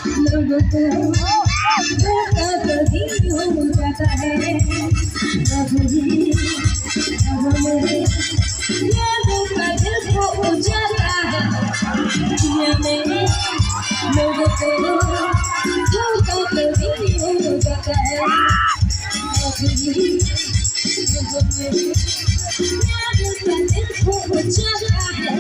लोगों को धोखा कभी हो जाता है। अब मेरे यादों का दिल खो जाता है। दुनिया में लोगों को धोखा कभी हो जाता है। अब मेरे यादों का दिल खो जाता है।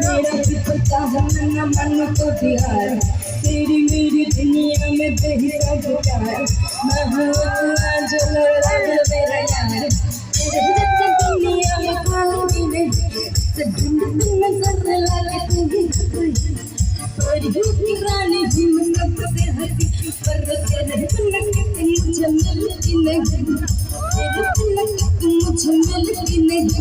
मेरा भी पता है ना मन को प्यार तेरी मेरी दुनिया में बेहरा प्यार मैं हूँ जो रंग मेरा यार तेरे दुनिया में कोई नहीं नजर लगे तुझे और झूठी रानी जी सब से हंसी पर तेरे मुझे मिलती नहीं तेरे मुझे मिलती नहीं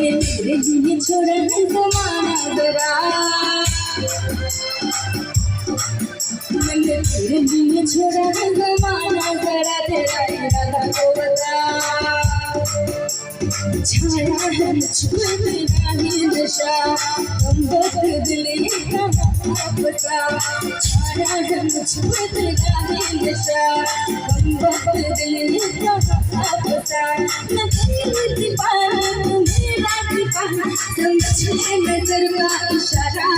तेरे लिए छोड़ा है जमाना जरा, मैंने तेरे लिए छोड़ा है जमाना जरा, तेरा इरादा तो बता। छाया है मुझ पे तेरा ही नशा, हम बदल ये कहाँ फंसा। छाया है मुझ पे तेरा ही नशा, हम बदल ये कहाँ फंसा। मैं तेरी दीवाना तू मेरा दीवाना, समझ ले नजर का इशारा।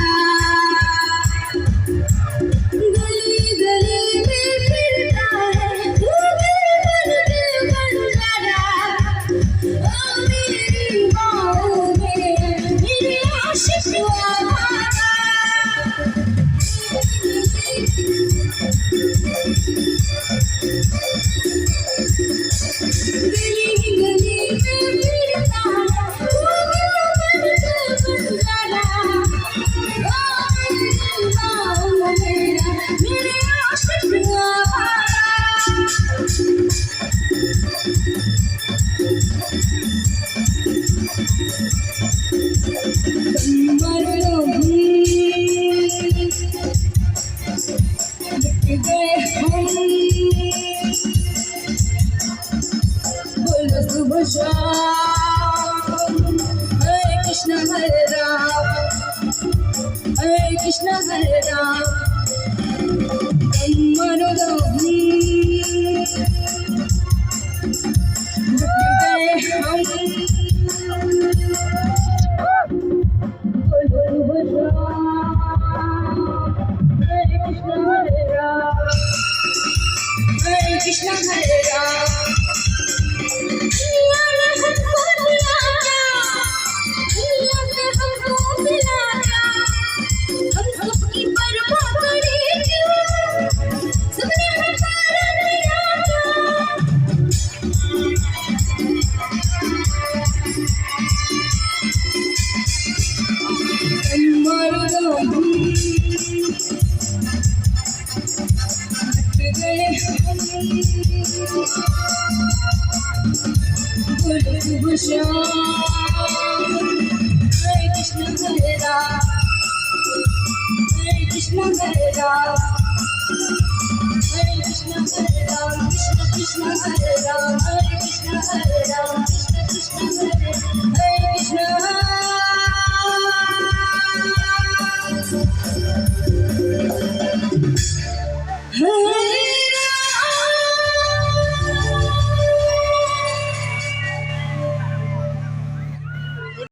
गली गली में फिरता है तू मेरे दिल का बंजारा, ओ मेरी बाहों में मेरे आशिक आवारा। गली गली में फिरता है तू मेरे दिल का बंजारा, ओ मेरी बाहों में मेरे आशिक आवारा। मर लो मिट गए हम, बोलो सुबह शाम हरे कृष्ण हरे राम, हरे कृष्ण हरे राम। मर लो मिट गए हम, बोलो सुबह शाम हरे कृष्ण हरे राम, हरे कृष्ण हरे राम। दुनिया ने हमको मिलाया, दुनिया से हमको मिलाया, हम सबकी परवाह करे क्यों, सबने हमारा दिया क्या। मर लो मिट गए हम, बोलो सुबह शाम हरे कृष्ण हरे राम, हरे कृष्ण हरे राम, हरे कृष्ण हरे राम, कृष्ण कृष्ण हरे राम, हरे कृष्ण हरे राम, कृष्ण कृष्ण हरे कृष्ण।